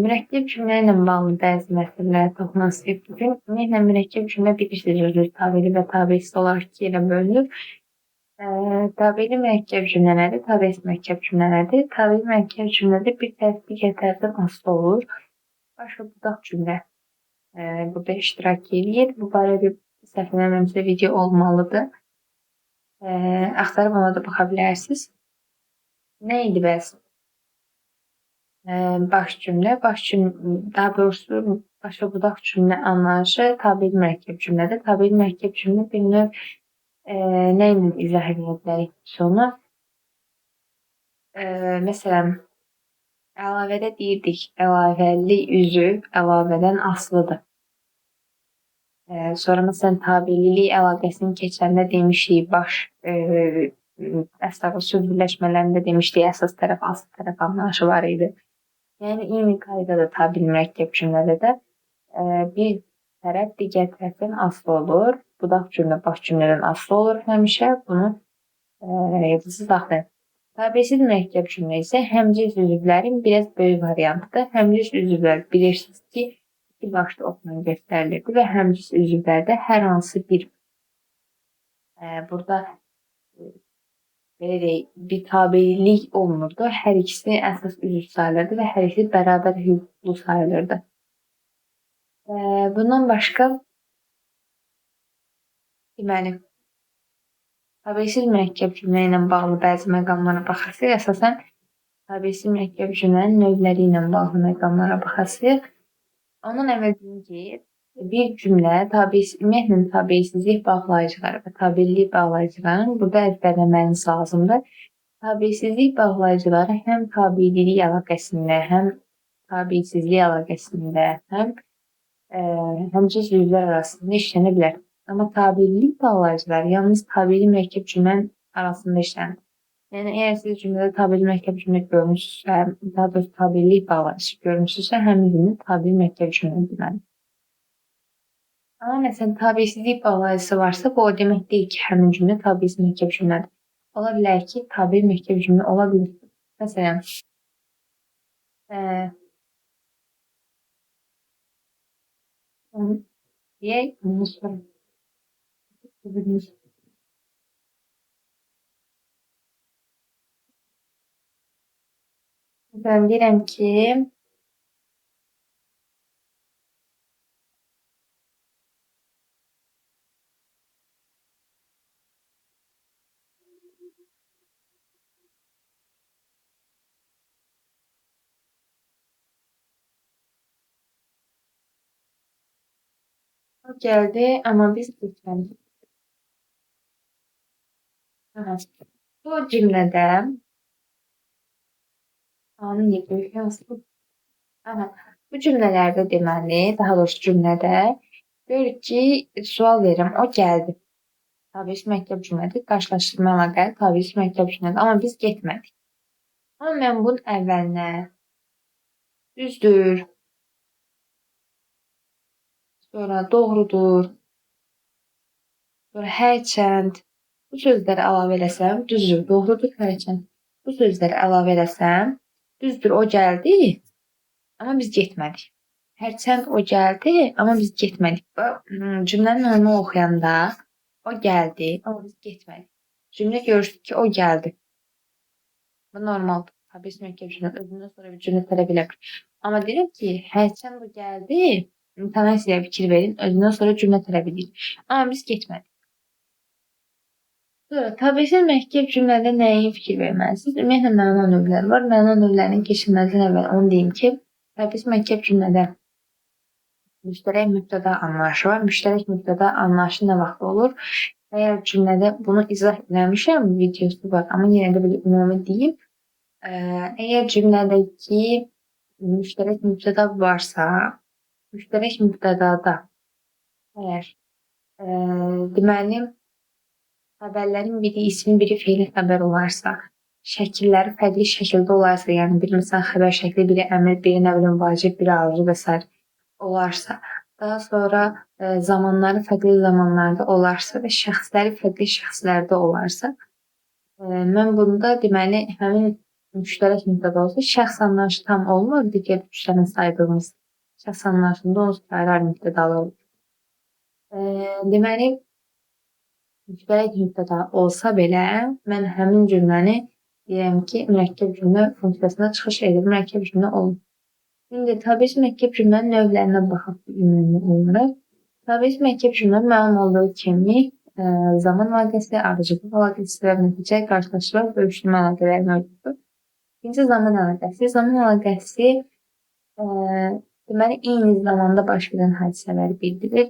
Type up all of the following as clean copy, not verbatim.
Mürəkkəb cümlə ilə bağlı bəzi məsələlərə toxunmaq istəyib bugün. Ümumiyyətlə, mürəkkəb cümlə bilirsiniz, özü tabeli və tabelsiz olaraq iki yerə bölünür. Tabeli mürəkkəb cümlələri, tabelsiz mürəkkəb cümlələrdir. Tabeli mürəkkəb cümlədə bir tərəf digər tərəfdən asılı olur. Baş və budaq cümlə burada iştirak edir. Bu barədə səhv eləmirəmsə video olmalıdır. Axtarıb ona da baxa bilərsiniz. Nə idi bəs? Baş cümlə, daha doğrusu baş və budaq cümlə anlayışı tabeli mürəkkəb cümlədir. Tabeli mürəkkəb cümlə bir növ nə ilə izah edə bilərik onu? Məsələn, əlavədə deyirdik, əlavəli üzü əlavədən asılıdır. Sonra məsələn, tabelilik əlaqəsini keçəndə demişik, baş əslində söz birləşmələrində demişdik, əsas tərəf, asıl tərəf anlayışı var idi. Yəni, eyni qaydada tabeli mürəkkəb cümlədə də bir tərəf digər tərəfdən asılı olur. Budaq cümlə baş cümlədən asılı olur həmişə. Bunu yadınızda saxlayın. Tabelsiz mürəkkəb cümlə isə həmcins üzvlərin biraz böyük variantıdır. Həmcins üzvlər bilirsiniz ki, iki başlı oxla göstərilirdi və həmcins üzvlərdə hər hansı bir burada belə deyək, bir tabelilik olunurdu. Hər ikisi əsas üzv sayılırdı və hər ikisi bərabər hüquqlu sayılırdı. Bundan başqa, deməli, tabelsiz mürəkkəb cümlə ilə bağlı bəzi məqamlara baxasıq. Əsasən, tabelsiz mürəkkəb cümlənin növləri ilə bağlı məqamlara baxasıq. Ondan əvvəl deyim ki, bir cümlə, ümumiyyətlə tabelsizlik bağlayıcıları və tabellilik bağlayıcılarını burada əzbərləməniz lazımdır. Tabelsizlik bağlayıcıları həm tabelilik əlaqəsində, həm tabelsizlik əlaqəsində, həm həmcins üzvlər arasında işlənə bilər. Amma tabelilik bağlayıcıları yalnız tabeli mürəkkəb cümlənin arasında işlənir. Yəni, əgər siz cümlədə tabeli mürəkkəb cümlə görmüşsünüzsə, daha doğrusu tabelilik bağlayıcısı görmüşsünüzsə, həmin cümlə tabeli mürəkkəb cümlə deməlidir. Amma məsələn, tabelsizlik bağlayıcısı varsa, bu o demək deyil ki, həmin cümlə tabelsiz mürəkkəb cümlədir. Ola bilər ki, tabeli mürəkkəb cümlə ola bilir. Məsələn, deyək, bunu sorun. Məsələn, deyirəm ki, o gəldi, amma biz getmədik. Bu cümlədə bu cümlələrdə deməli, daha doğrusu cümlədə görürük ki, sual verirəm, o gəldi. Tabelsiz mürəkkəb cümlədir, qarşılaşdırma əlaqəli tabelsiz mürəkkəb cümlədir, amma biz getmədik. Amma mən bunun əvvəlinə düzdür, sonra doğrudur, sonra hərçənd bu sözləri əlavə eləsəm, düzdür, doğrudur, hərçənd bu sözləri əlavə eləsəm, düzdür, o gəldi, amma biz getmədik. Hərçənd o gəldi, amma biz getmədik. Cümlənin normal oxuyanda o gəldi, amma biz getmədik. Cümlə görürsünüz ki, o gəldi. Bu normaldır. Tabelsiz mürəkkəb cümlə özündən sonra bir cümlə tələb elə bilir. Amma deyirəm ki, hərçənd o gəldi, intonasiyaya fikir verin, özündən sonra cümlə tələb edir. Amma biz getmədik. Sonra, tabelsiz mürəkkəb cümlədə nəyə fikir verməlisiniz? Ümumiyyətlə, məna növləri var. Məna növlərinin keçilməzdən əvvəl onu deyim ki, tabelsiz mürəkkəb cümlədə müştərək mübtəda anlayışı var. Müştərək mübtəda anlayışı nə vaxt olur? Əgər cümlədə bunu izah eləmişəm, videosu var, amma yenə də belə ümumi deyim. Əgər cümlədəki müştərək mübtəda varsa, müştərək mübtədada əgər deməli, xəbərlərin biri ismi, biri feili xəbər olarsa, şəkilləri fərqli şəkildə olarsa, yəni bir məsələn xəbər şəkli, biri əmr, biri nə bilim vacib, biri arzu və s. olarsa, daha sonra zamanları fərqli zamanlarda olarsa və şəxsləri fərqli şəxslərdə olarsa, mən bunda deməli həmin müştərək nöqtədə olsa şəxs anlayışı tam olmur. Digər üçlərin saydığımız şəxs anlayışında onsuz da ayrı-ayrı mübtədalar olur. Deməli, müştərək nöqtədə olsa belə, mən həmin cümləni deyirəm ki, mürəkkəb cümlə funksiyasına çıxış edir. Mürəkkəb cümlə olur. İndi tabiiz mürəkkəb cümlənin növlərinə baxaq ümumi olaraq. Tabiiz mürəkkəb cümlə məlum olduğu kimi zaman əlaqəsi, ardıcıllıq əlaqəsi və nəticə, qarşılaşma və bölüşdürmə əlaqələri mövcuddur. İkinci zaman əlaqəsi. Zaman əlaqəsi deməli eyni zamanda baş verən hadisələri bildirir.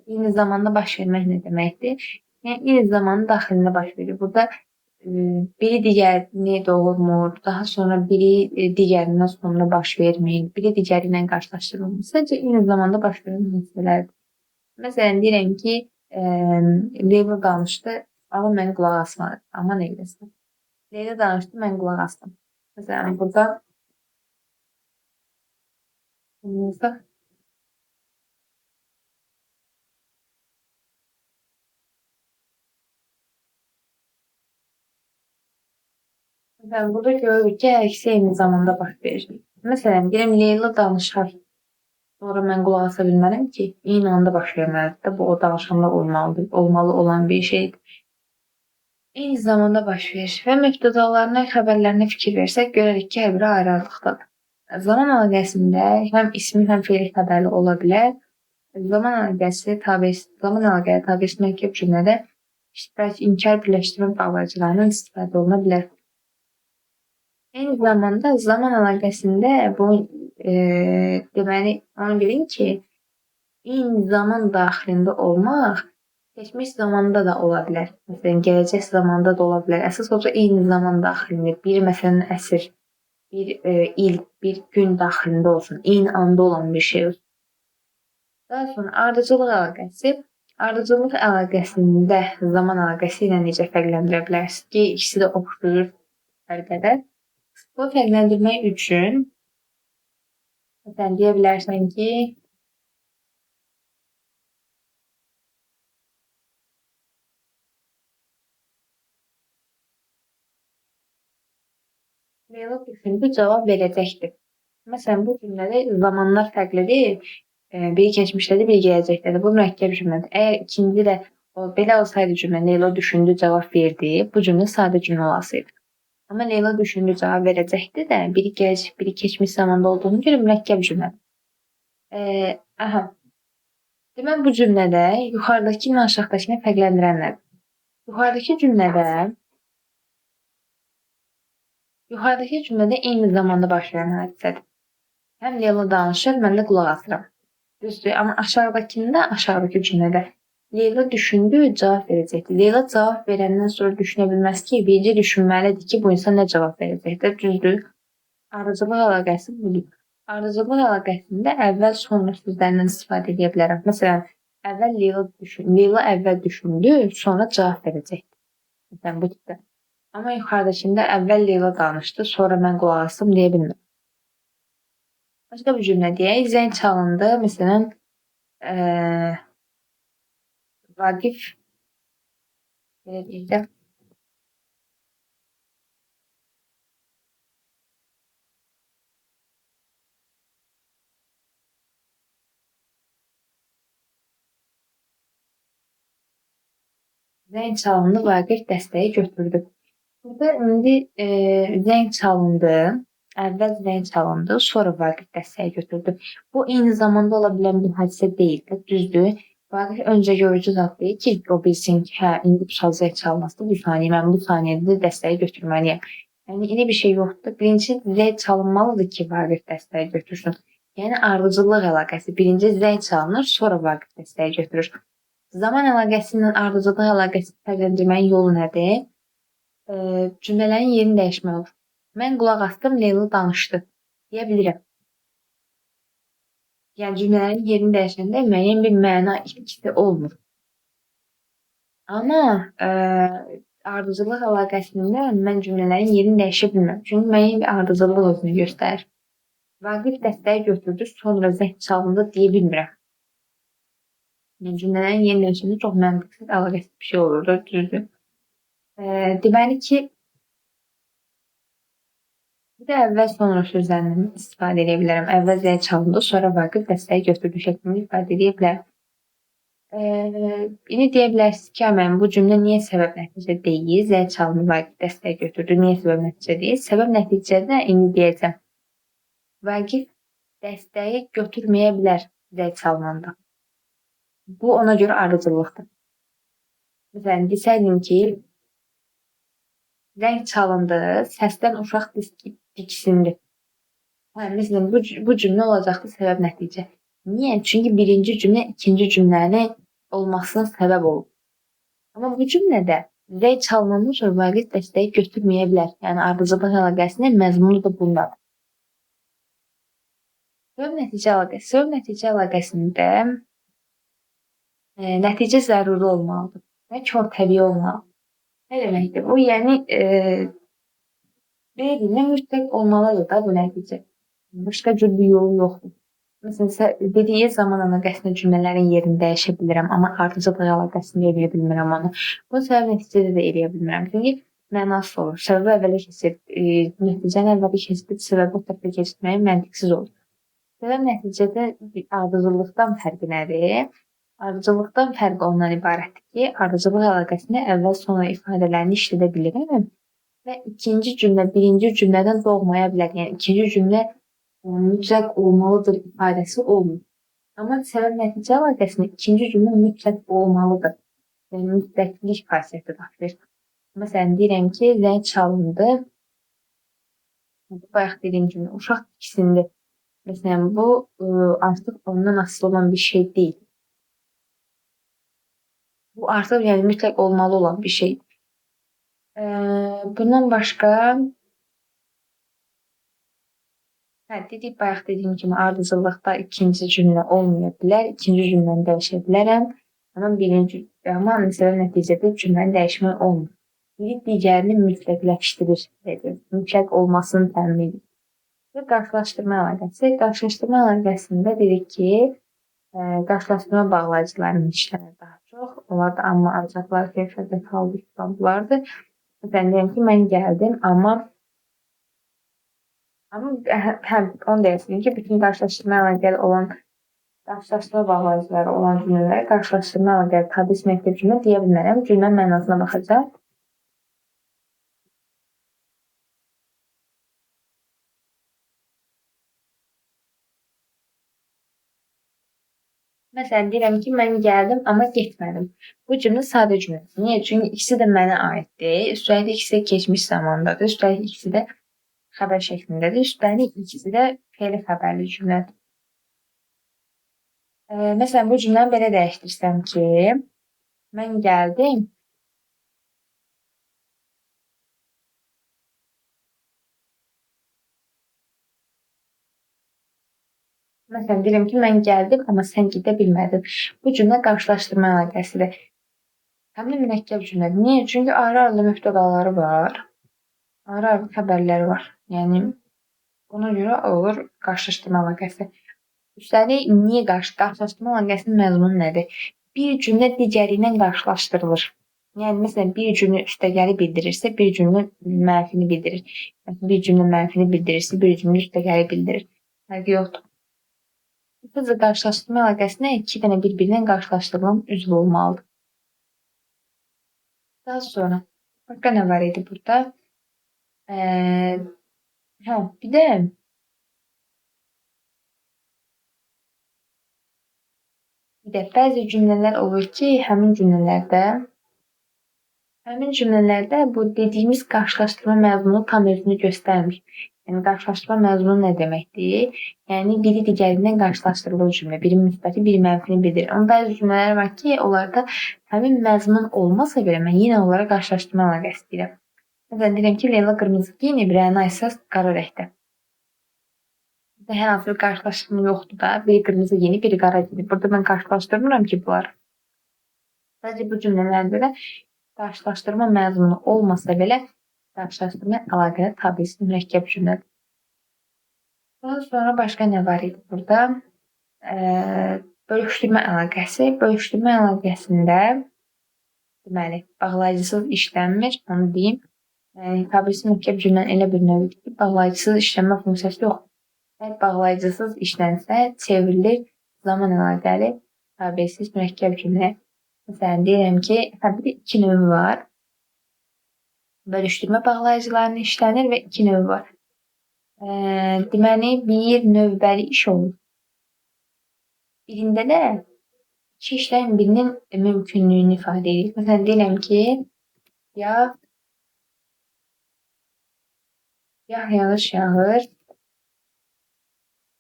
Eyni zamanda baş vermək nə deməkdir? Yəni eyni zamanın daxilində baş verir. Burada biri digərini doğurmur, daha sonra biri digərindən sonra baş vermir, biri digəri ilə qarşılaşdırılmır. Sadəcə eyni zamanda baş verən hadisələrdir. Məsələn, deyirəm ki, Leyla danışdı, amma mən qulaq asmadım. Amma nə eləsin? Leyla danışdı, mən qulaq asdım. Məsələn, burada burada görürük ki, hər ikisi eyni zamanda baş verir. Məsələn, deyirəm Leyla danışar, sonra mən qulaq asa bilmərəm ki, eyni anda baş verməlidir. Bu o danışanda olmalı olan bir şeydir. Eyni zamanda baş verir və mübtədalarına, xəbərlərinə fikir versək, görərik ki, hər biri ayrı-ayrılıqdadır. Zaman əlaqəsində həm ismi, həm fe'li xəbərli ola bilər. Zaman əlaqəsi tabiiz mürəkkəb cümlədə iştirak, inkar, birləşdirmə bağlayıcılarından istifadə oluna bilər. Eyni zamanda zaman əlaqəsində bu deməli, onu bilin ki, eyni zaman daxilində olmaq keçmiş zamanda da ola bilər. Məsələn, gələcək zamanda da ola bilər. Əsas olsa eyni zaman daxilində. Bir məsələn əsr, bir il, bir gün daxilində olsun. Eyni anda olan bir şey olsun. Daha sonra ardıcıllıq əlaqəsi. Ardıcıllıq əlaqəsində zaman əlaqəsi ilə necə fərqləndirə bilərsiniz ki, ikisi də oxşuyur hər qədər. Bu fərqləndirmək üçün məsələn deyə bilərsən ki, Leyla düşündü, cavab verəcəkdir. Məsələn, bu cümlədə zamanlar fərqlidir. Biri keçmişdədir, biri gələcəkdədir. Bu mürəkkəb cümlədir. Əgər ikinci də belə olsaydı cümlə, Leyla düşündü, cavab verdi, bu cümlə sadə cümlə olasıydı. Amma Leyla düşündü, cavab verəcəkdi də, biri gələcək, biri keçmiş zamanda olduğunu görə mürəkkəb cümlədir. Demək, bu cümlədə yuxarıdakı ilə aşağıdakını fərqləndirən nədir? Yuxarıdakı cümlədə eyni zamanda baş verən hadisədir. Həm Leyla danışır, mən də qulaq asıram. Düzdür, amma aşağıdakı cümlədə Leyla düşündü, cavab verəcəkdir. Leyla cavab verəndən sonra düşünə bilməz ki, birinci düşünməlidir ki, bu insan nə cavab verəcəkdir. Düzdür. Ardıcıllıq əlaqəsi budur. Ardıcıllıq əlaqəsində əvvəl sonra sözlərindən istifadə edə bilərəm. Məsələn, Leyla əvvəl düşündü, sonra cavab verəcəkdir. Məsələn, bu tipdə. Amma yuxarıdakında əvvəl Leyla danışdı, sonra mən qulaq asdım deyə bilmirəm. Başqa bir cümlə deyək. Zəng çalındı. Məsələn, Vaqif belə deyək də. Zəng çalındı, Vaqif dəstəyi götürdü. Burada indi zəng çalındı, əvvəl zəng çalındı, sonra Vaqif dəstəyi götürdü. Bu eyni zamanda ola bilən bir hadisə deyil, düzdür. Vaqif öncə görücü zat deyir ki, o bilsin ki, hə, indi bu zəng çalınması bu saniyə, mən bu saniyədə dəstəyi götürməliyəm. Yəni, elə bir şey yoxdur. Birinci zəng çalınmalıdır ki, Vaqif dəstəyi götürsün. Yəni, ardıcıllıq əlaqəsi. Birinci zəng çalınır, sonra Vaqif dəstəyi götürür. Zaman əlaqəsi ilə ardıcıllıq əlaqəsi fərqləndirməyin yolu nədir? Cümlələrin yerini dəyişmək olur. Mən qulaq asdım, Leyla danışdı deyə bilirəm. Yəni, cümlələrin yerini dəyişəndə müəyyən bir məna itkisi olmur. Amma ardıcıllıq əlaqəsində mən cümlələrin yerini dəyişə bilmirəm. Çünki müəyyən bir ardıcıllıq özünü göstərir. Vaqif dəstəyi götürdü, sonra zəng çalındı deyə bilmirəm. Yəni, cümlələrin yerini dəyişəndə çox məntiqsiz, əlaqəsiz bir şey olurdu, düzdür. Deməli ki, Bir də əvvəl sonra sözlərindən istifadə edə bilərəm. Əvvəl zəl çalındı, sonra Vaqif dəstəyi götürdü şəklində ifadə edə bilərəm. İndi deyə bilərsiniz ki, mən bu cümlə niyə səbəb nəticə deyil? Zəl çalındı, Vaqif dəstəyi götürdü. Niyə səbəb nəticə deyil? Səbəb nəticədə indi deyəcəm. Vaqif dəstəyi götürməyə bilər zəl çalınanda. Bu ona görə ardıcıllıqdır. Məsələn, desəydim ki, zəng çalındı, səsdən uşaq diksindi. Məsələn, bu cümlə olacaqdı səbəb nəticə. Niyə? Çünki birinci cümlə ikinci cümlənin olmasına səbəb olur. Amma bu cümlədə zəng çalınandan sonra Vaqif dəstəyi götürməyə bilər. Yəni ardıcıllıq əlaqəsinin məzmunu da bundadır. Səbəb nəticə əlaqəsi. Səbəb nəticə əlaqəsində nəticə zəruri olmalıdır və körtəbii olmalıdır. Nə deməkdir? Bu, yəni deyilmə mütləq olmalıdır da bu nəticə. Başqa cür bir yolu yoxdur. Məsələn, dediyi zaman əlaqəsində cümlələrin yerini dəyişə bilirəm, amma ardıcıllıq əlaqəsində eləyə bilmirəm onu. Bu səbəb nəticədə də eləyə bilmirəm. Çünki mənasız olur. Səbəbi əvvələ keçir, nəticəni əvvələ keçirib səbəbi o tərəfə keçirməyin məntiqsiz olur. Səbəb nəticədə ardıcıllıqdan fərqi nədir? Ardıcıllıqdan fərqi ondan ibarətdir ki, ardıcıllıq əlaqəsində əvvəl sonra ifadələrini işlədə bilirəm və ikinci cümlə birinci cümlədən doğmaya bilər. Yəni ikinci cümlə mütləq olmalıdır ifadəsi olmur. Amma səbəb nəticə əlaqəsində ikinci cümlə mütləq olmalıdır. Yəni mütləqlik xasiyyəti daşıyır. Məsələn, deyirəm ki, zəng çalındı. Bayaq dediyim kimi uşaq diksindi. Məsələn, bu artıq ondan asılı olan bir şey deyil. Bu artıq yəni mütləq olmalı olan bir şeydir. Bundan başqa dedik, bayaq dediyim kimi ardıcıllıqda ikinci cümlə olmaya bilər, ikinci cümləni dəyişə bilərəm. Amma səbəb nəticədə cümləni dəyişmək olmur. Biri digərini mütləqləşdirir, mütləq olmasını təmin edir. Və qarşılaşdırma əlaqəsi. Qarşılaşdırma əlaqəsində dedik ki, qarşılaşdırma bağlayıcılarının işlənir daha çox. Onlar da amma ancaqlar, keyfiyyətli halda kitablardır. Məsələn, deyəm ki, mən gəldim, amma onu deyəsin ki, bütün qarşılaşdırma əlaqəli olan qarşılaşdırma bağlayıcıları olan cümlələri qarşılaşdırma əlaqəli tabi isməkli cümlə deyə bilmərəm. Cümlənin mənasına baxacaq. Məsələn, deyirəm ki, mən gəldim, amma getmədim. Bu cümlə sadə cümlədir. Niyə? Çünki ikisi də mənə aiddir. Üstəlik ikisi də keçmiş zamandadır. Üstəlik ikisi də xəbər şəklindədir. Üstəlik ikisi də fe'li xəbərli cümlədir. Məsələn, bu cümləni belə dəyişdirsəm ki, mən gəldim. Məsələn, deyirəm ki, mən gəldim, amma sən gedə bilmədin. Bu cümlə qarşılaşdırma əlaqəsidir. Həmin mürəkkəb cümlədir. Niyə? Çünki ayrı-ayrı mübtədaları var. Ayrı-ayrı xəbərləri var. Yəni, buna görə olur qarşılaşdırma əlaqəsi. Üstəlik, niyə qarşılaşdırma əlaqəsinin məzmunu nədir? Bir cümlə digəri ilə qarşılaşdırılır. Yəni, məsələn, bir cümlə üstəgəli bildirirsə, bir cümlə mənfini bildirir. Bir cümlə mənfini bildirirsə, bir cümlə üstəgəli bildirir. Fərqi yoxdur. Sadəcə qarşılaşdırma əlaqəsinə iki dənə bir-birinə qarşılaşdırılan üzv olmalıdır. Daha sonra, başqa nə var idi burada? Bir də bəzi cümlələr olur ki, həmin cümlələrdə bu dediyimiz qarşılaşdırma məzmunu tam özünü göstərmir. Yəni, qarşılaşdırma məzmunu nə deməkdir? Yəni, biri digərindən qarşılaşdırılır cümlə. Biri müsbəti, biri mənfini bildirir. Amma bəzi cümlələr var ki, onlarda həmin məzmun olmasa belə mən yenə onlara qarşılaşdırma əlaqəsi deyirəm. Məsələn, deyirəm ki, Leyla qırmızı geyinib, Rəna isə qara rəngdə. Hər hansı bir qarşılaşdırma yoxdur da. Biri qırmızı geyinib, biri qara geyinib. Burada mən qarşılaşdırmıram ki, bunları. Sadəcə bu cümlələrdə də qarşılaşdırma məzmunu olmasa belə qarşılaşdırma əlaqəli tabisi mürəkkəb cümlədir. Daha sonra başqa nə var idi burada? Bölüşdürmə əlaqəsi. Bölüşdürmə əlaqəsində deməli, bağlayıcısız işlənmir, onu deyim. Tabirsiz mürəkkəb cümlənin elə bir növüdür ki, bağlayıcısız işlənmə funksiyası yoxdur. Əgər bağlayıcısız işlənsə, çevrilir zaman əlaqəli tabirsiz mürəkkəb cümlə. Məsələn, deyirəm ki, təbii iki növü var. Bölüşdürmə bağlayıcılarını işlənir və iki növü var. Deməli, bir növbəli iş olur. Birində də iki işlərin birinin mümkünlüyünü ifadə edir. Məsələn, deyirəm ki, yağış yağır,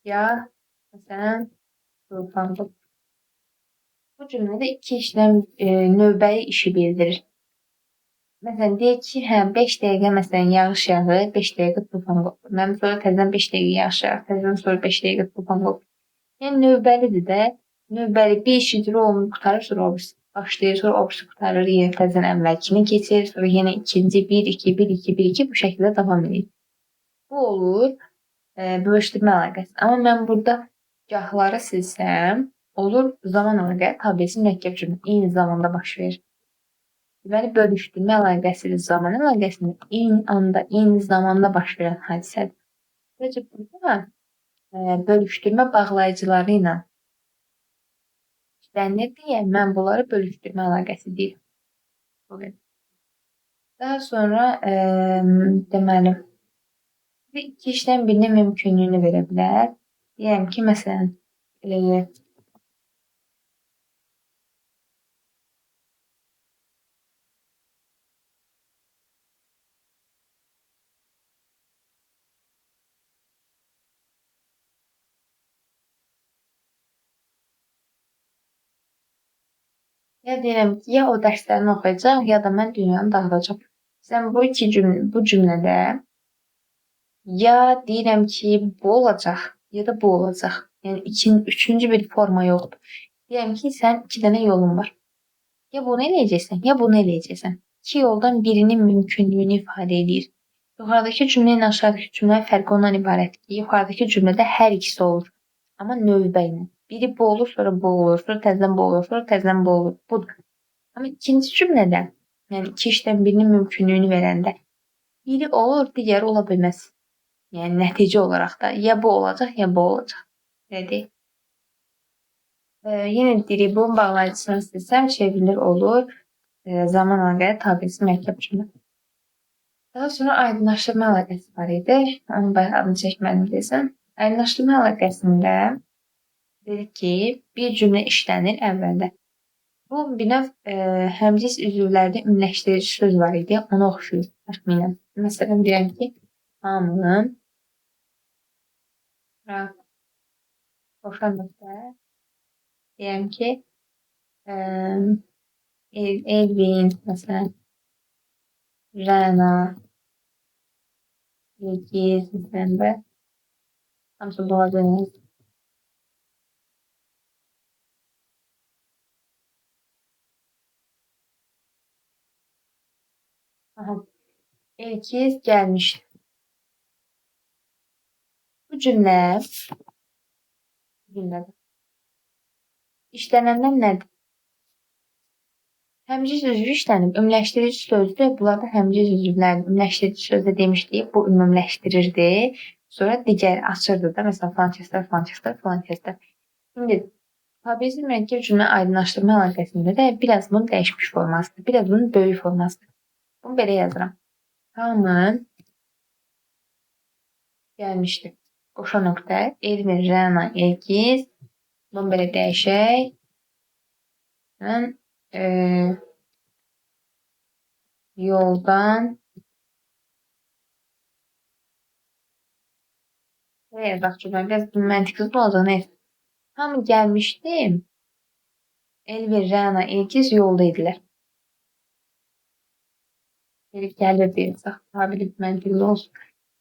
ya məsələn, tufan. Bu cümlədə iki işləm növbəli işi bildirir. Məsələn, deyək ki, 5 dəqiqə məsələn yağış yağır, 5 dəqiqə tufan qopur. Mənim sonra təzədən 5 dəqiqə yağış yağır, təzədən sonra 5 dəqiqə tufan qopur. Yəni növbəlidir də. Növbəli bir iş icra olunub qutarır, sonra o birisi başlayır, sonra o birisi qutarır, yenə təzədən əvvəlkini keçir, sonra yenə ikinci 1 2 1 2 1 2 bu şəkildə davam edir. Bu olur bölüşdürmə əlaqəsi. Amma mən burada gahları silsəm, olur zaman əlaqə tabirsiz mürəkkəb cümlə eyni zamanda baş verir. Deməli, bölüşdürmə əlaqəsidir zaman əlaqəsində eyni anda, eyni zamanda baş verən hadisədir. Sadəcə burada bölüşdürmə bağlayıcıları ilə işlənir deyə mən bunları bölüşdürmə əlaqəsi deyirəm. Daha sonra deməli, iki işləm birinin mümkünlüyünü verə bilər. Deyəm ki, məsələn, ya deyirəm ki, ya o dərslərini oxuyacaq, ya da mən dünyanı dağıdacağam. Sən bu cümlədə ya deyirəm ki, bu olacaq, ya da bu olacaq. Yəni üçüncü bir forma yoxdur. Deyirəm ki, sən iki dənə yolun var. Ya bunu eləyəcəksən, ya bunu eləyəcəksən. İki yoldan birinin mümkünlüyünü ifadə edir. Yuxarıdakı cümlə ilə aşağıdakı cümlənin fərqi ondan ibarətdir ki, yuxarıdakı cümlədə hər ikisi olur. Amma növbə ilə. Biri bu olur, sonra bu olur, sonra təzədən bu olur, sonra təzədən bu olur. Budur. Amma ikinci cümlədə, yəni iki işdən birinin mümkünlüyünü verəndə biri olur, digəri ola bilməz. Yəni nəticə olaraq da ya bu olacaq, ya bu olacaq. Belə deyil. Yenə deyirik, bunun bağlayıcısını silsəm çevrilir olur. Zaman əlaqəli tabirsiz mürəkkəb cümlə. Daha sonra aydınlaşdırma əlaqəsi var idi. Onun bayaq adını çəkmədim desəm. Aydınlaşdırma əlaqəsində dedik ki, bir cümlə işlənir əvvəldə. Bu bir növ həmciz üzvlərdə ümumiləşdirici söz var idi. Onu oxşuyur təxminən. Məsələn, deyirəm ki, hamı qoşan nöqtə. Deyirəm ki, Elvin, məsələn, Rəna, Yelgiz, məsələn, hamısı doğacaq. Elgiz gəlmişdi. Bu cümlədə işlənəndən nədir? Həmciz üzvü işlənib, ümumiləşdirici sözdür. Bunlar da həmciz üzvlərdir. Ümumiləşdirici sözdə demişdik, bu ümumiləşdirirdi. Sonra digər açırdı da, məsələn, falan kəslər. Şimdi, tabirsiz mürəkkəb cümlə aydınlaşdırma əlaqəsində də biraz bunun dəyişmiş formasıdır, biraz bunun böyük formasıdır. Bunu belə yazıram. Hamı gəlmişdi. Qoşa nöqtə, Elvin, Rəna, Elgiz. Bunu belə dəyişək. Mən yoldan yazaq cümlə, biraz məntiqsiz olacaq, neyse. Hamı gəlmişdi. Elvin, Rəna, Elgiz yolda idilər. Elif gəlirdi, tabiri məntiqli olsun.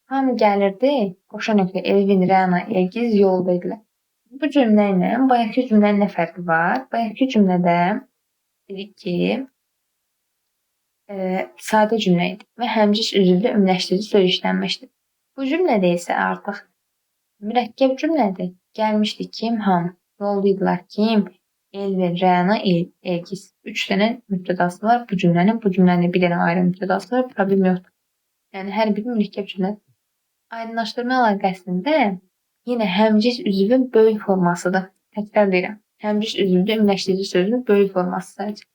Hamı gəlirdi, qoşa nöqtə, Elvin, Rəna, Elgiz yolda idilər. Bu cümlə ilə bayaqki cümlənin nə fərqi var? Bayaqki cümlədə dedik ki, sadə cümlə idi və həmciz üzvdə ümumiləşdirici söz işlənmişdir. Bu cümlədə isə artıq mürəkkəb cümlədir. Gəlmişdi kim? Hamı. Yolda idilər kim? Elvin, Rəna, Elgiz. 3 dənə mübtədası var bu cümlənin. Bu cümlənin bir dənə ayrı mübtədası var. Problem yoxdur. Yəni hər biri mürəkkəb cümlə. Aydınlaşdırma əlaqəsində yenə həmciz üzvün böyük formasıdır. Təkrar deyirəm. Həmciz üzvündə ümumiləşdirici sözün böyük forması sadəcə.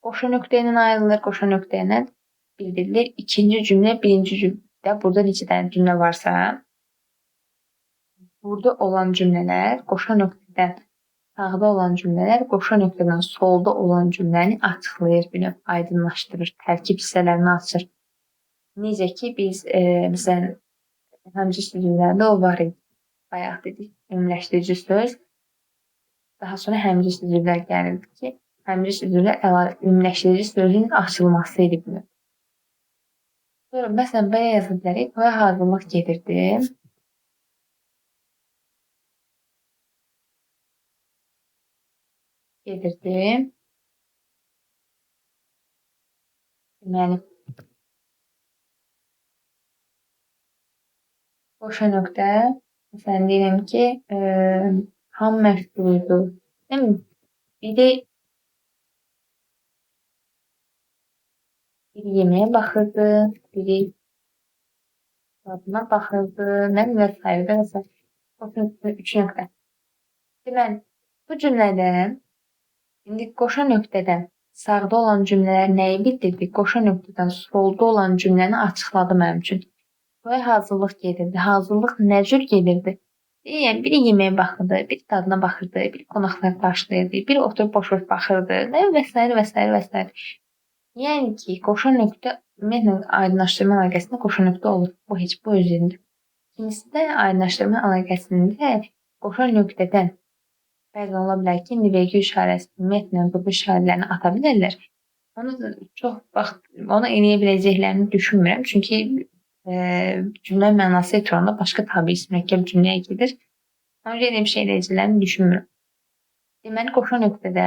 Qoşa nöqtə ilə ayrılır, qoşa nöqtə ilə bildirilir. İkinci cümlə, birinci cümlə. Burada neçə dənə cümlə varsa, burada olan cümlələr qoşa nöqtədən sağda olan cümlələr qoşa nöqtədən solda olan cümləni açıqlayır, bir növ aydınlaşdırır, tərkib hissələrini açır. Necə ki, biz məsələn, həmciz sözlərdə o var idi. Bayaq dedik, ümumiləşdirici söz. Daha sonra həmciz sözlər gəlirdi ki, həmciz sözlər ümumiləşdirici sözün açılması idi bunu. Sonra məsələn, belə yaza bilərik. Toya hazırlıq gedirdi. Deməli, qoşa nöqtə. Məsələn, deyirəm ki, ham məşğuldur. Biri yeməyə baxırdı, biri adına baxırdı, mən və s. Qoşa nöqtə, 3 nöqtə. Deməli, bu cümlədən indi qoşa nöqtədən sağda olan cümlələr nəyi bildirdi? Qoşa nöqtədən solda olan cümləni açıqladı mənim üçün. Toya hazırlıq gedirdi. Hazırlıq nə cür gedirdi? Yəni, biri yeməyə baxırdı, biri dadına baxırdı, biri qonaqları qarşılayırdı, biri oturub boş-boş baxırdı və s. Yəni ki, qoşa nöqtə ümumiyyətlə aydınlaşdırma əlaqəsində qoşa nöqtə olur. Bu heç bu özündür. İkincisi də aydınlaşdırma əlaqəsində qoşa nöqtədən bəzən ola bilər ki, indi vergül işarəsi ümumiyyətlə bu işarələrini ata bilərlər. Onu çox vaxt onu eləyə biləcəklərini düşünmürəm. Çünki cümlə mənası ekranda başqa tabi mürəkkəb cümləyə gedir. Ona görə elə bir şey eləyəcəklərini düşünmürəm. Deməli, qoşa nöqtədə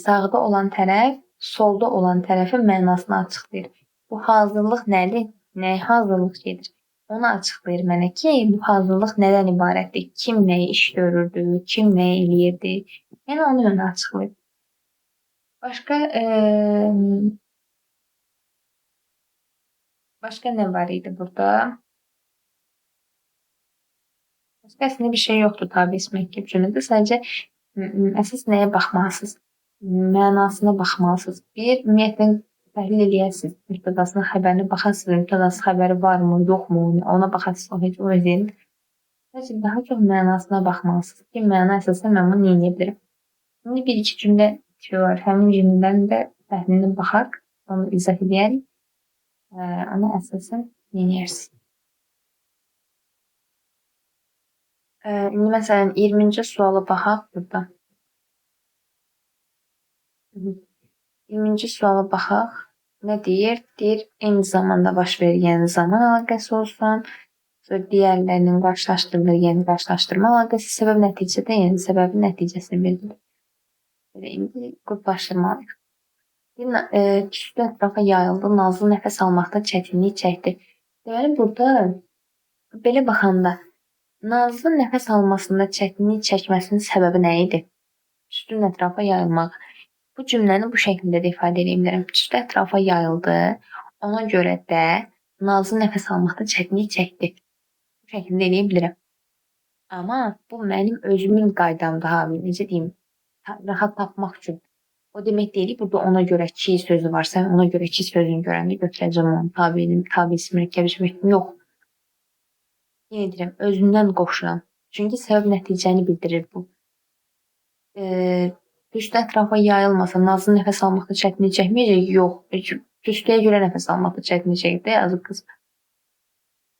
sağda olan tərəf solda olan tərəfin mənasını açıqlayır. Bu hazırlıq nədir? Nəyə hazırlıq gedir? Onu açıqlayır mənə ki, bu hazırlıq nədən ibarətdir? Kim nəyi iş görürdü? Kim nəyi eləyirdi? Yəni, onu mənə açıqlayır. Başqa nə var idi burada? Başqa əslində bir şey yoxdur tabi mürəkkəb cümlədə. Sadəcə əsas nəyə baxmalısınız? Mənasına baxmalısınız. Bir, ümumiyyətlə təhlil eləyəsiniz. Mübtədasının xəbərini baxasınız. Mübtədası xəbəri varmı, yoxmu? Ona baxasınız. O heç o özün. Sadəcə daha çox mənasına baxmalısınız ki, məna əsasən mən bunu eləyə bilərəm. İndi bir-iki cümlə var. Həmin cümlələrin də təhlilinə baxaq. Onu izah edəyək. Ona əsasən eləyərsiniz. İndi məsələn 20-ci suala baxaq burada. 20-ci suala baxaq. Nə deyir? Deyir, eyni zamanda baş verən zaman əlaqəsi olsun. Sonra digərlərinin qarşılaşdırılır, yəni qarşılaşdırma əlaqəsi səbəb nəticədə, yəni səbəbin nəticəsini bildirir. İndi qruplaşdırmalıyıq. Tüstü ətrafa yayıldı, Nazlı nəfəs almaqda çətinlik çəkdi. Deməli, burada belə baxanda Nazlı nəfəs almasında çətinlik çəkməsinin səbəbi nə idi? Tüstünün ətrafa yayılmaq. Bu cümləni bu şəkildə də ifadə edə bilərəm. Tüstü ətrafa yayıldı. Ona görə də Nazlı nəfəs almaqda çətinlik çəkdi. Bu şəkildə eləyə bilərəm. Amma bu mənim özümün qaydamdır abi. Necə deyim? Rahat tapmaq üçün. O demək deyil, burada ona görə ki sözü varsa, ona görə ki sözünü görəndə götürəcəm onu. Tabisi mürəkkəb cümlə yox. Yenə deyirəm, özündən qoşulan. Çünki səbəb nəticəni bildirir bu. Tüstü ətrafa yayılmasa, Nazlı nəfəs almaqda çətinlik çəkməyəcək? Yox. Tüstüyə görə nəfəs almaqda çətinlik çəkdi, yazıq qız.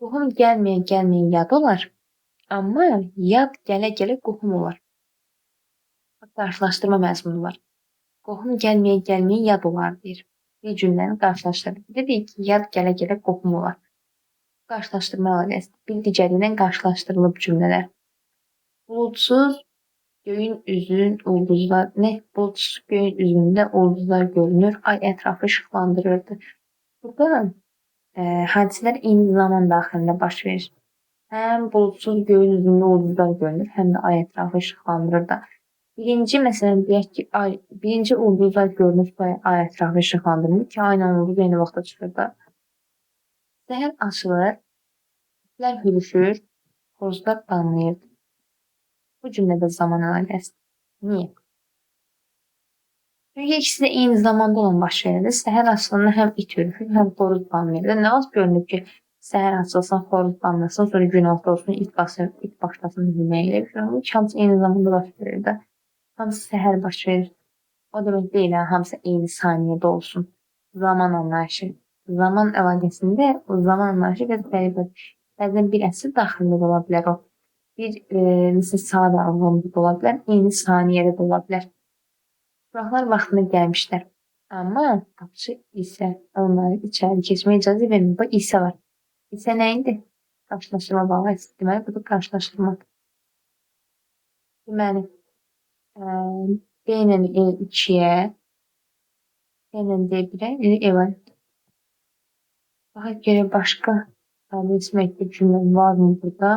Qohum gəlməyə yad olar. Amma yad gələ qohum olar. Qarşılaşdırma məzmunu var. Qohum gəlməyə yad olar deyir. Bir cümləni qarşılaşdırır. Dedik ki, yad gələ qohum olar. Qarşılaşdırma əlaqəsi. Bir digəri ilə qarşılaşdırılıb cümlələr. Buludsuz göyün üzündə ulduzlar görünür. Ay ətrafı işıqlandırırdı. Burada hadisələr eyni zaman daxilində baş verir. Həm buludsuz göyün üzündə ulduzlar görünür, həm də ay ətrafı işıqlandırır da. Birinci məsələn deyək ki, birinci ulduzlar görünür, ay ətrafı işıqlandırılır ki, ayla ulduz eyni vaxtda çıxır da. Səhər açılır, itlər hürüşür, xoruzlar banlayır. Bu cümlədə zaman əlaqəsi. Niyə? Çünki ikisi də eyni zamanda olan baş verir. Səhər açılanda həm it hürüşür, həm xoruz banlayır. Nə az görünür ki, səhər açılsın, xoruz banlasın, sonra gün altı olsun, it başlasın hürməyə. Hamısı eyni zamanda baş verir də. Hamısı səhər baş verir. O demək deyil, hamısı eyni saniyədə olsun. Zaman anlayışı. Zaman əlaqəsində o zaman anlayışı biraz qəribədir. Bəzən bir əsr daxilində ola bilər o. Bir misal saat aralığında ola bilər, eyni saniyədə də ola bilər. Uşaqlar vaxtında gəlmişlər. Amma qapıçı isə onları içəri keçməyə icazə vermir. Bax, isə var. İsə nə idi? Qarşılaşdırma bağlı. Deməli, bu da qarşılaşdırma. Deməli, B ilə E 2-yə, B ilə D 1-ə, E var. Daha görə başqa adres məktub cümlə varmı burada?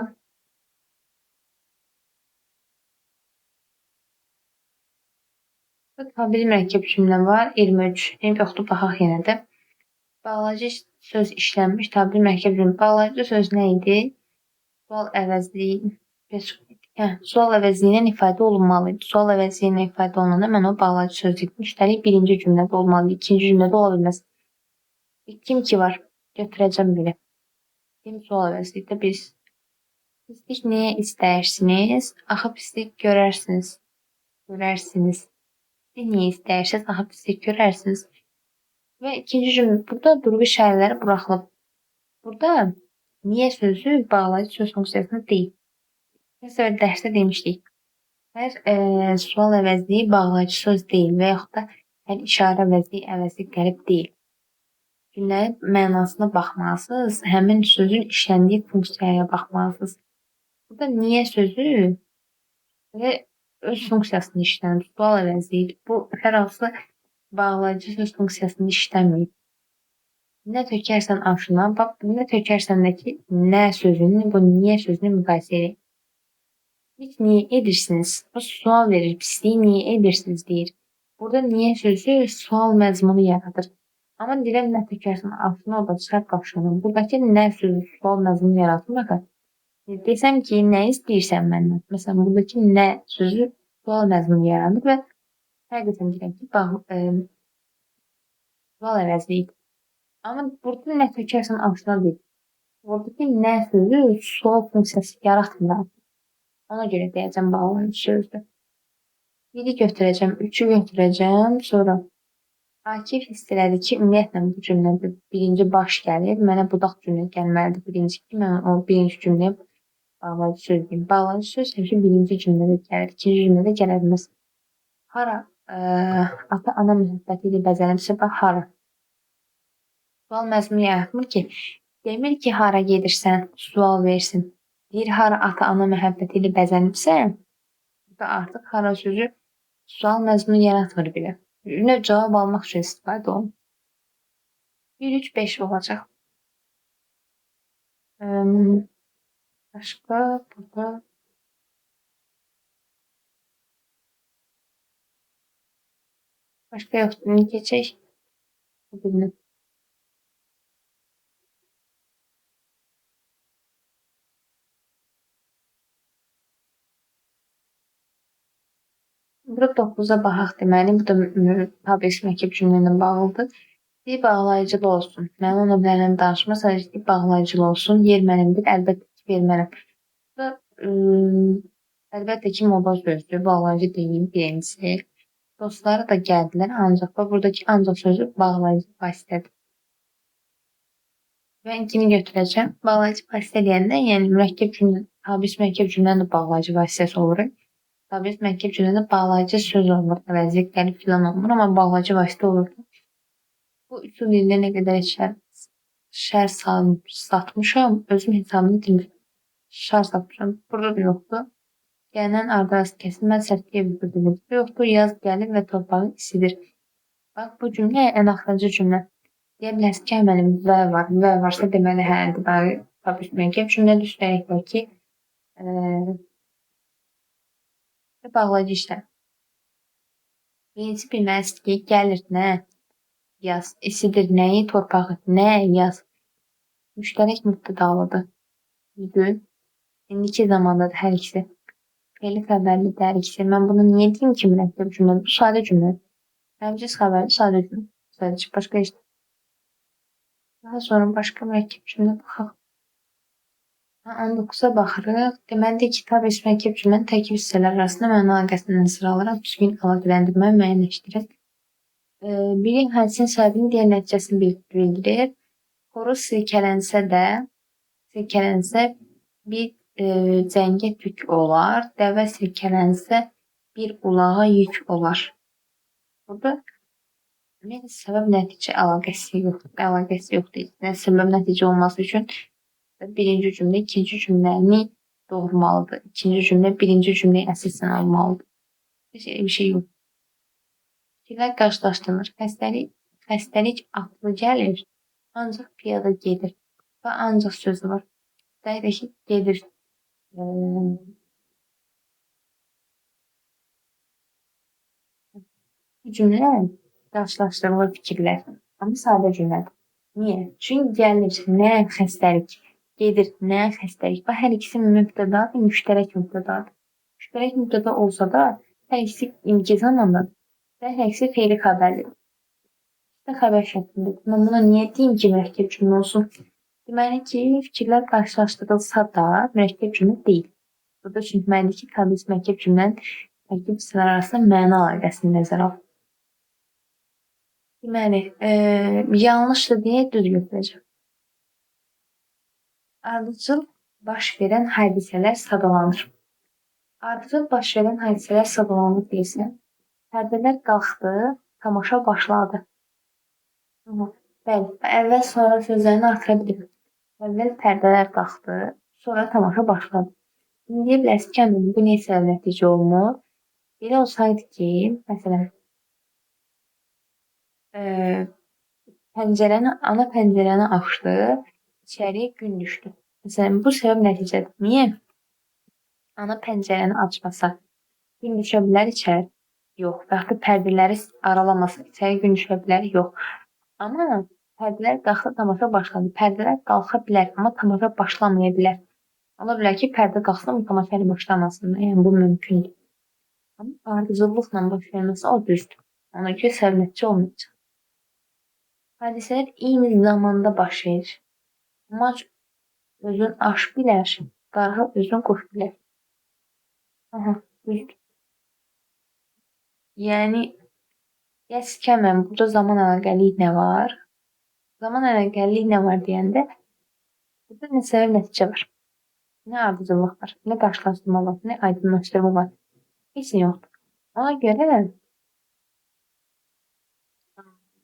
Tabiri mürəkkəb cümlə var. 23. Yoxdur, baxaq yenə də. Bağlayıcı söz işlənmiş. Tabiri mürəkkəb cümlə. Bağlayıcı söz nə idi? Sual əvəzliyi. Sual əvəzliyi ilə ifadə olunmalıydı. Sual əvəzliyi ilə ifadə olunanda mən o bağlayıcı söz etmiş. Üstəlik birinci cümlədə olmalıdır. İkinci cümlədə ola bilməz. Kim ki var? Götürəcəm biri. Kim sual əvəzlikdə biz. Pislik niyə istəyirsiniz? Axı pislik görərsiniz. Görərsiniz. Niyə istəyirsiniz? Axı pislik görərsiniz. Və ikinci cümlə. Burada durğu işarələri buraxılıb. Burada niyə sözü bağlayıcı söz funksiyasında deyil. Məsələn, dərsdə demişdik. Hər sual əvəzliyi bağlayıcı söz deyil və yaxud da hər işarə əvəzliyi əvəzli qərib deyil. Cümlənin mənasına baxmalısınız, həmin sözün işləndiyi funksiyaya baxmalısınız. Burada niyə sözü və öz funksiyasını işlənir, sual əvəzliyidir. Bu hər hansı bağlayıcı söz funksiyasını işləməyib. Nə tökərsən aşına, bax, nə tökərsəndəki nə sözünü, bu niyə sözünü müqayisə edin. Hiç niyə edirsiniz? Bu sual verir, pisliyi niyə edirsiniz deyir. Burada niyə sözü sual məzmunu yaradır. Amma deyirəm nə tökərsən aşına, o da şərt qavşanır. Buradakı nə sözü sual məzmunu yaratmır. Desəm ki, nə istəyirsən məndən? Məsələn, buradakı nə sözü sual məzmunu yaradır və həqiqətən deyirəm ki, sual əvəzliyidir. Amma burada nə tökərsən aşına deyil. Buradakı nə sözü sual funksiyası yaratmır. Ona görə deyəcəm bağlayıcı sözdür. 1-i götürəcəm, 3-ü götürəcəm, sonra Akif hiss elədi ki, ümumiyyətlə bu cümlədə birinci baş gəlir. Mənə budaq cümlə gəlməlidir birinci ki, mən o birinci cümləyə bağlayıcı söz deyim. Bağlayıcı söz həmişə birinci cümlədə gəlir, ikinci cümlədə gələ bilməz. Hara ata-ana mühəbbəti ilə bəzənibsə, bax, hara. Sual məzmunu yaratmır ki, demir ki, hara gedirsən, sual versin. Deyir, hara ata-ana mühəbbəti ilə bəzənibsə, burada artıq hara sözü sual məzmunu yaratmır bile. Növ cavab almaq üçün istifadə olunur. 1, 3, 5 olacaq. Başqa burada başqa yoxdur. İndi keçək. Birini. Burada 9-a baxaq deməli. Bu da tabir məkib cümlə ilə bağlıdır. Bir bağlayıcılı olsun. Mən ona mənimlə danışma, sadəcə bağlayıcılı olsun. Yer mənimdir, əlbəttə ki, vermərəm. Əlbəttə ki, moda sözdür, bağlayıcı deyil birincisi. Dostları da gəldilər, ancaq buradakı ancaq sözü bağlayıcı vasitədir. Və ikini götürəcəm. Bağlayıcı vasitə deyəndə, yəni mürəkkəb cümlə, tabir mürəkkəb cümlənin də bağlayıcı vasitəsi olur. Tabir mürəkkəb cümlədə bağlayıcı söz olmur, əvəzlik gəlib filan olmur, amma bağlayıcı vasitə olur. Bu üsul ildə nə qədər şər satmışam, özüm hesabını itirmişəm. Şər satmışam, burada da yoxdur. Gələn ardarası kəsilməz sərtliyə bildirir. Yoxdur, yaz gəlir və torpağı isidir. Bax, bu cümlə ən axırıncı cümlə. Deyə bilərsiniz ki, mənim və var. Və varsa deməli hərdir. Tabir mürəkkəb cümlədir, üstəliklə ki, bağlayıcı işlər. Birincisi bilməlisin ki, gəlir nə? Yaz. İsidir nəyi? Torpağı. Nə? Yaz. Müştərək mübtədalıdır. Düzdür. İndiki zamanda da hər ikisi. Fe'li xəbərlidir hər ikisi. Mən bunu niyə deyim ki, mürəkkəb cümlədir? Bu sadə cümlədir. Təmsiz xəbərli sadə cümlə. Sadəcə başqa heç. Daha sonra başqa mürəkkəb cümlə baxaq. 19'a baxırıq. Deməli, kitab ismi mürəkkəb cümlənin tərkib hissələri arasında məna əlaqəsini nəzərə alaraq düzgün əlaqələndirməni müəyyənləşdirin. Biri hadisənin səbəbini, digər nəticəsini bildirir. Xoruz silkələnsə bir cəngə tük olar. Dəvə silkələnsə bir ulağa yük olar. Burada səbəb nəticə əlaqəsi yoxdur. Səbəb nəticə olması üçün birinci cümlə ikinci cümləni doğurmalıdır. İkinci cümlə birinci cümləyə əsasən almalıdır. Bir şey yox. Fikirlər qarşılaşdırılır. Xəstəlik atlı gəlir, ancaq piyada gedir. Və ancaq sözü var. Dəqiq ki, gedir. Bu cümlə qarşılaşdırılır fikirlər. Amma sadə cümlədir. Niyə? Çünki gəlir, nə xəstəlik, gedir, nə xəstəlik. Və hər ikisi mübtədadır, müştərək mübtədadır. Müştərək mübtəda olsa da, hər ikisi indiki zamandadır və hər ikisi fe'li xəbərlidir. İşte xəbər şəklindədir. Mən buna niyə deyim ki, mürəkkəb cümlə olsun? Deməli ki, fikirlər qarşılaşdırılsa da mürəkkəb cümlə deyil. Burada çünki mənimdir ki, təbii mürəkkəb cümlənin tərkib hissələri arasında məna əlaqəsini nəzərə al. Deməli, yanlışdır deyə düz götürəcəm. Ardıcıl baş verən hadisələr sadalanır. Ardıcıl baş verən hadisələr sadalanır deyilsən. Pərdələr qalxdı, tamaşa başladı. Bəli, əvvəl sonra sözlərini artıra bilirim. Əvvəl pərdələr qalxdı, sonra tamaşa başladı. Şimdi deyə bilərsiniz ki, bu niyə səbəb nəticə olmur? Belə olsaydı ki, məsələn, ana pəncərəni açdı, içəri gün düşdü. Məsələn, bu səbəb nəticədir. Niyə? Ana pəncərəni açmasa, gün düşə bilər içəri? Yox. Və yaxud da pərdələri aralamasa, içəri gün düşə bilər? Yox. Amma pərdələr qalxdı, tamaşa başladı. Pərdələr qalxa bilər, amma tamaşa başlamaya bilər. Ola bilər ki, pərdə qalxsın, amma tamaşa ilə başlamasın. Yəni, bu mümkündür. Amma ardıcıllıqla baş verməsi o düzdür. Ona görə səbəb nəticə olmayacaq. Hadisələr eyni zamanda baş verir. Mac özün aş bilər, qarğa özün quş bilər. Düzdür. Yəni, kəskəmən burada zaman əlaqəliyi nə var? Zaman əlaqəliyi nə var deyəndə, burada nə səbəb nəticə var. Nə ardıcıllıq var, nə qarşılaşdırma var, nə aydınlaşdırma var. Heç nə yoxdur. Ona görə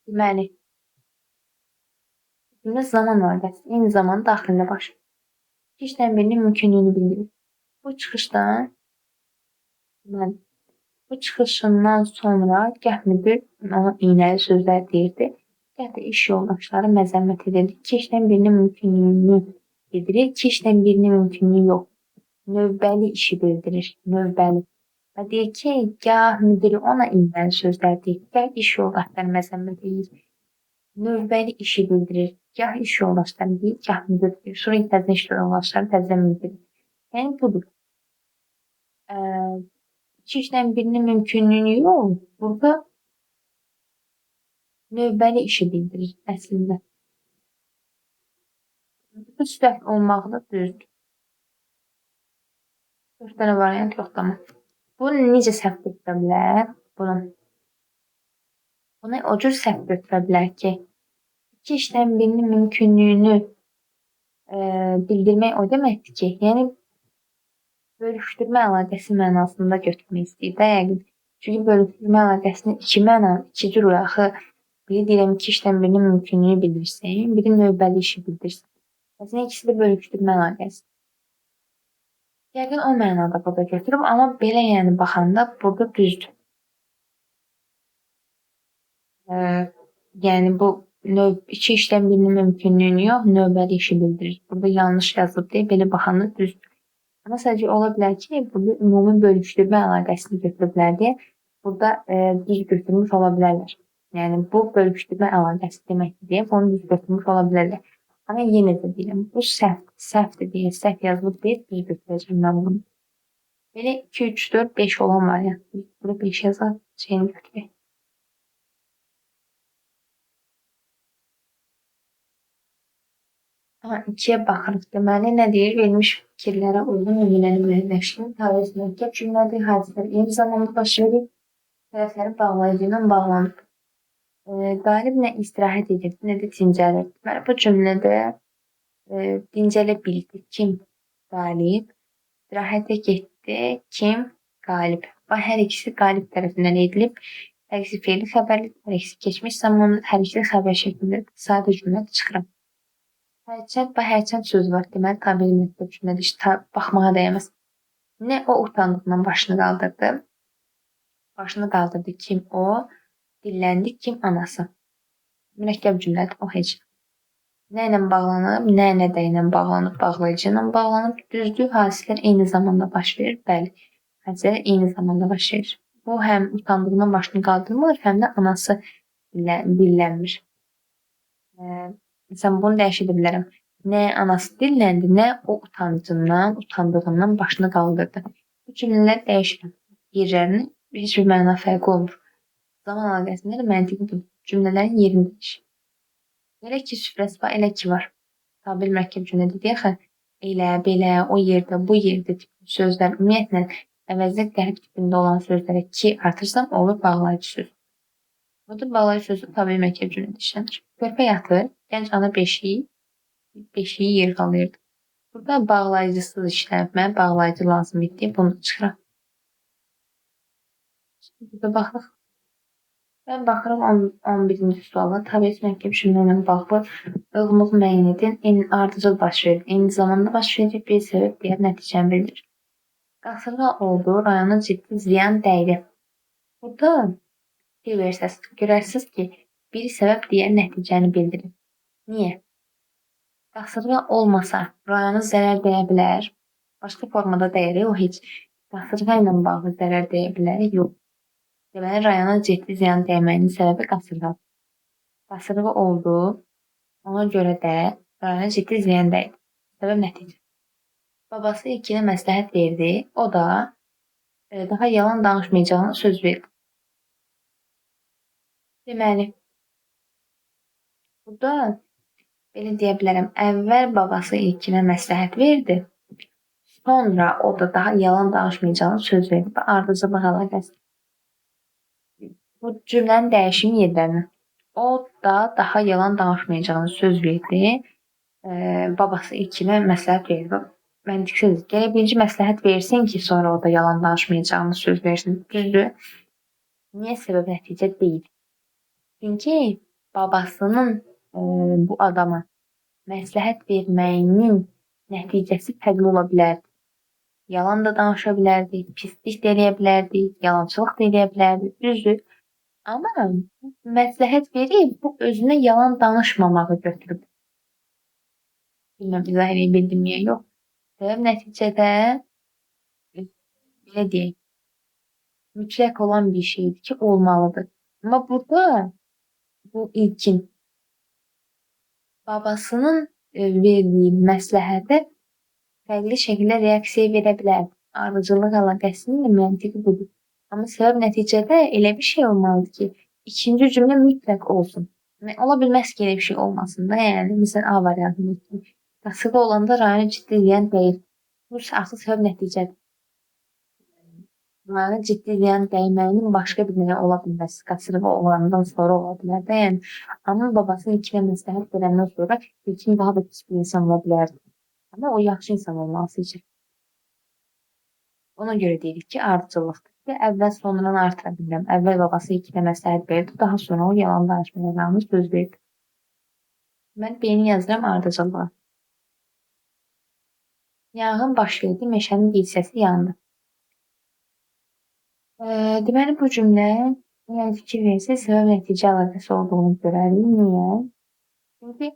deməli, zaman əlaqəsi eyni zamanda daxilində baş verir. İki işdən birinin mümkünlüyünü bildirir. Bu çıxışından sonra gəh müdir ona iynəli sözlər deyirdi, gəh də iş yoldaşları məzəmmət edirdi. İki işdən birinin mümkünlüyünü bildirir, iki işdən birinin mümkünlüyü yox. Növbəli işi bildirir, növbəli. Və deyir ki, gəh müdiri ona iynəli sözlər deyir, gəh iş yoldaşları məzəmmət edir. Növbəli işi bildirir, gəh iş yoldaşları deyir, gəh müdir deyir. Sonra təzə iş yoldaşları təzə müdir. Yəni budur. İki işdən birinin mümkünlüyünü yox, burada növbəli işi bildirir əslində. Bu səhv olmağı da düzdür. 4 dənə variant yoxdur amma. Bunu necə səhv götürə bilər? Bunu o cür səhv götürə bilər ki, iki işdən birinin mümkünlüyünü bildirmək o deməkdir ki, yəni bölüşdürmə əlaqəsi mənasında götürmək istəyir də yəqin. Çünki bölüşdürmə əlaqəsini iki cür axı. Biri deyirəm iki işdən birinin mümkünlüyünü bildirsin, biri növbəli işi bildirsin. Məsələn, ikisi də bölüşdürmə əlaqəsi. Yəqin o mənada burada götürüb, amma belə yəni baxanda burada düzdür. Yəni bu iki işdən birinin mümkünlüyünü yox, növbəli işi bildirir. Burada yanlış yazılıb deyə belə baxanda düzdür. Amma sadəcə ola bilər ki, burada ümumi bölüşdürmə əlaqəsini götürüblər deyə burada düz götürmüş ola bilərlər. Yəni bu bölüşdürmə əlaqəsi deməkdir deyə bunu düz götürmüş ola bilərlər. Ama yenə də deyirəm, bu səhvdir deyə, səhv yazılıb deyə bir götürəcəm mən bunu. Belə 2, 3, 4, 5 olan variantdır. Burada 5 yazar, şeyini götürək. Aha, 2-yə baxırıq. Deməli, nə deyir? Verilmiş fikirlərə uyğun nümunəni müəyyənləşdirin. Tarix mürəkkəb cümlədir. Hadisələr eyni zamanda baş verir. Tərəflərin bağlayıcı ilə bağlanıb. Qalib nə istirahət edir, nə də dincəlir. Deməli, bu cümlədə dincələ bildi. Kim? Qalib. İstirahətə getdi. Kim? Qalib. Və hər ikisi qalib tərəfindən edilib. Hər ikisi fe'li xəbərli, hər ikisi keçmiş zamanlı, hər ikisi xəbər şəklində sadə cümlə çıxıram. Hərçənd və hərçənd sözü var. Deməli, tabiri mürəkkəb cümlədir. İşte baxmağa dəyməz. Nə o utandığından başını qaldırdı. Başını qaldırdı. Kim o? Dilləndi. Kim? Anası. Mürəkkəb cümlədir. O heç. Nə ilə bağlanıb? Nə də ilə bağlanıb? Bağlayıcı ilə bağlanıb. Düzdür, hadisələr eyni zamanda baş verir. Bəli, hadisələr eyni zamanda baş verir. Bu həm utandığından başını qaldırmır, həm də anası dillənmir. Məsələn, bunu dəyişə bilərəm. Nə anası dilləndi, nə o utandığından başını qaldırdı. Bu cümlələr dəyişir. Yerlərini heç bir məna fərqi olmur. Zaman əlaqəsində də məntiqi budur. Cümlələrin yerini dəyişir. Elə ki, süfrəsi var, elə ki var. Tabir mürəkkəb cümlədir deyə, elə, belə, o yerdə, bu yerdə tipli sözlər ümumiyyətlə əvəzlə qərib tipində olan sözlərə ki artırsam olur bağlayıcı söz. Burada bağlayıcı sözü tabir mürəkkəb cümlədə işlənir. Körpə yatır, gənc ana beşiyi yırğalayırdı. Burada bağlayıcısız işlənib, mənə bağlayıcı lazım idi, bunu çıxıram. Burada baxırıq. Mən baxırım 11-ci suala. Tabir mürəkkəb cümlə ilə bağlı uyğunluğu müəyyən edin. Ardıcıl baş verir. Eyni zamanda baş verir. Bir səbəb digər nəticəni bildirir. Qasırğa oldu, rayona ciddi ziyan dəydi. Burada görərsiniz ki, bir səbəb digər nəticəni bildirir. Niyə? Qasırğa olmasa rayona zərər dəyə bilər. Başqa formada dəyər, o heç. Qasırğa ilə bağlı zərər dəyə bilər, yox. Deməli, rayona ciddi ziyan dəyməyinin səbəbi qasırğadır. Qasırğa oldu, ona görə də rayona ciddi ziyan dəydi. Səbəb nəticə. Babası ilkinə məsləhət verdi, o da daha yalan danışmayacağına söz verdi. Deməli, burada belə deyə bilərəm, əvvəl babası ilkinə məsləhət verdi, sonra o da daha yalan danışmayacağına söz verdi və ardıcıllıq əlaqəsi. Bu cümlənin dəyişim yerlərini. O da daha yalan danışmayacağını söz verdi. Babası ilkinə məsləhət verdi. Məntiqsiz. Gərək birinci məsləhət versin ki, sonra o da yalan danışmayacağını söz versin. Düzdür. Niyə səbəb nəticə deyil? Çünki babasının bu adama məsləhət verməyinin nəticəsi fərqli ola bilərdi. Yalan da danışa bilərdi, pislik də eləyə bilərdi, yalançılıq da eləyə bilərdi. Düzdür. Amma məsləhət verib, bu özünə yalan danışmamağı götürüb. Bilməm, izah edib bildim ya, yox. Səbəb nəticədə, belə deyək, mütləq olan bir şeydir ki, olmalıdır. Amma burada bu ilkin babasının verdiyi məsləhətə fərqli şəkildə reaksiya verə bilər. Ardıcıllıq əlaqəsinin məntiqi budur. Amma səbəb nəticədə elə bir şey olmalıdır ki, ikinci cümlə mütləq olsun. Ola bilməz ki, elə bir şey olmasın da, yəni, məsələn, A variantında ki, qasırğa olanda rayona ciddi ziyan dəyir. Bu artıq səbəb nəticədir. Rayona ciddi ziyan dəyməyinin başqa bir nəyə ola bilməz. Qasırğa olandan sonra ola bilər də, yəni. Amma babasının ikinə məsləhət verəndən sonra ilkin daha da pis bir insan ola bilərdi. Amma o yaxşı insan olması üçün. Ona görə deyirik ki, ardıcıllıqdır. Əvvəl sonradan artıra bilirəm. Əvvəl babası ikinə məsləhət verdi, daha sonra o yalan danışmayacağını söz verdi. Mən B-ni yazıram ardıcıllığa. Yanğın baş verdi, meşənin bir hissəsi yandı. Deməli, bu cümlə yəni fikir versə, səbəb-nəticə əlaqəsi olduğunu görərik. Niyə? Çünki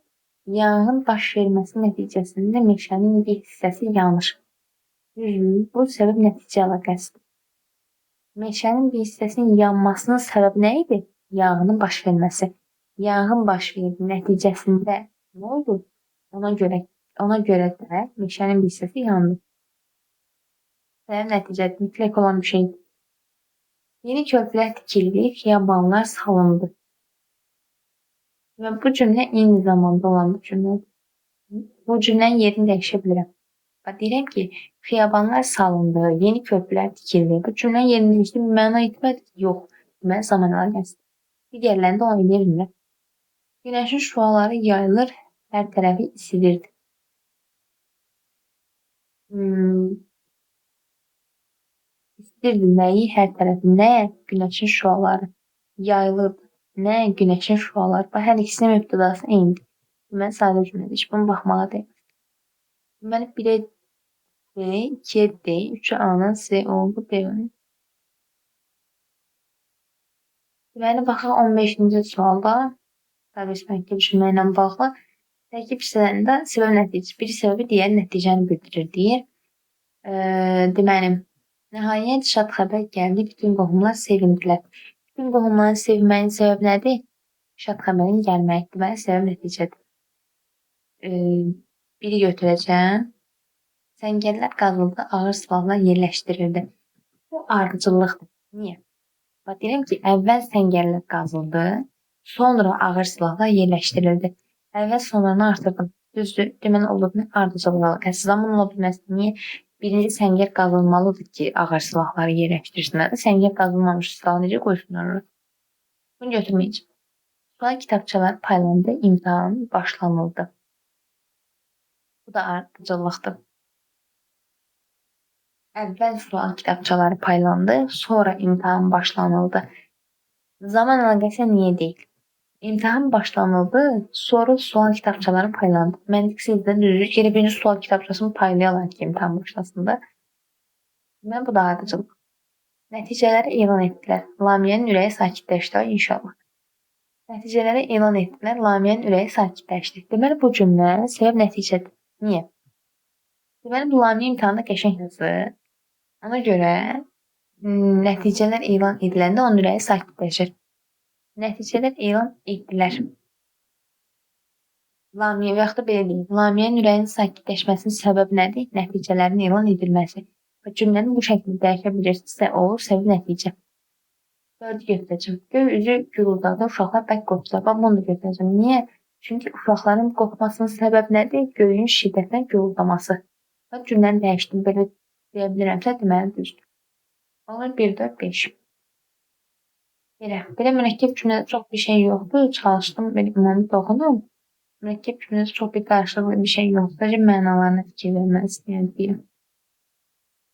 yanğın baş verməsi nəticəsində meşənin bir hissəsi yanır. Bu səbəb-nəticə əlaqəsidir. Meşənin bir hissəsinin yanmasının səbəbi nə idi? Yanğının baş verməsi. Yanğın baş verdi. Nəticəsində nə oldu? Ona görə ona görə də meşənin bir hissəsi yandı. Səbəb nəticədə mütləq olan bir şeydir. Yeni körpülər tikildi, xiyabanlar salındı. Və bu cümlə eyni zamanda olan bir cümlədir. Bu cümlənin yerini dəyişə bilirəm. Deyirəm ki, xiyabanlar salındı, yeni körpülər tikildi. Bu cümlənin yerini dəyişdim, məna etmədi. Yox, deməli zaman əlaqəsidir. Digərlərini də ona eləyə bilmirəm. Günəşin şüaları yayılır, hər tərəfi isidirdi. İstirdi nəyi hər tərəfi? Nəyə? Günəşin şüaları. Yayılırdı. Nə? Günəşin şüaları. Bax, hər ikisinin mübtədası eynidir. Deməli, sadə cümlədir. Heç bunu baxmağa deyil. Deməli, 1-ə D, 2-ə D, 3-ə A-nın C oldu D-nin. Deməli, baxaq 15-ci sualda sabit məktub cümlə ilə bağlı tərkib hissələrində səbəb nəticə. Bir səbəbi digər nəticəni bildirir deyir. Deməli, nəhayət şad xəbər gəldi, bütün qohumlar sevindilər. Bütün qohumların sevinməyin səbəbi nədir? Şad xəbərin gəlməyi. Deməli, səbəb nəticədir. Biri götürəcəm. Səngərlər qazıldı, ağır silahlar yerləşdirildi. Bu ardıcıllıqdır. Niyə? Bax, deyirəm ki, əvvəl səngərlər qazıldı, sonra ağır silahlar yerləşdirildi. Əvvəl sonranı artırdım. Düzdür, deməli olur ardıcıllıqla əlaqəsi zaman ola bilməz. Niyə? Birinci səngər qazılmalıdır ki, ağır silahları yerləşdirsinlər. Səngər qazılmamış silahı necə qoysunlar? Bunu götürməyəcəm. Sual kitabçalar paylandı, imtahan başlanıldı. Bu da ardıcıllıqdır. Əvvəl sual kitabçaları paylandı, sonra imtahan başlanıldı. Zaman əlaqəsi niyə deyil? İmtahan başlanıldı, sonra sual kitabçaları paylandı. Məntiqsizdir, düzdür. Geri birinci sual kitabçasını paylayarlar ki, imtahan başlasında. Mən bu da ardıcılıq. Nəticələri elan etdilər. Lamiənin ürəyi sakitləşdi, inşallah. Nəticələri elan etdilər. Lamiənin ürəyi sakitləşdi. Deməli, bu cümlə səbəb nəticədir. Niyə? Deməli, bu Lamiyə imtahanda qəşəng yazır. Ona görə nəticələr elan ediləndə onun ürəyi sakitləşir. Nəticələr elan etdilər. Lamiyə və yaxud da belə deyil. Lamiənin ürəyinin sakitləşməsinin səbəbi nədir? Nəticələrin elan edilməsi. Və cümləni bu şəkildə dəyişə bilirsinizsə, olur səbəb nəticə. 4-ü götürəcəm. Göy üzü guruldadı, uşaqlar bərk qorxdular. Bax, bunu da götürəcəm. Niyə? Çünki uşaqların qorxmasının səbəbi nədir? Göyün şiddətlə guruldaması. Və cümləni dəyişdim. Belə deyə bilirəmsə, deməli düzdür. Olur 1, 4, 5. Belə mürəkkəb cümlədə çox bir şey yoxdur. Çalışdım, belə ümumi toxunum. Mürəkkəb cümlədə çox bir qarşılıqlı bir şey yoxdur. Sadəcə mənalarına fikir vermək istəyirəm.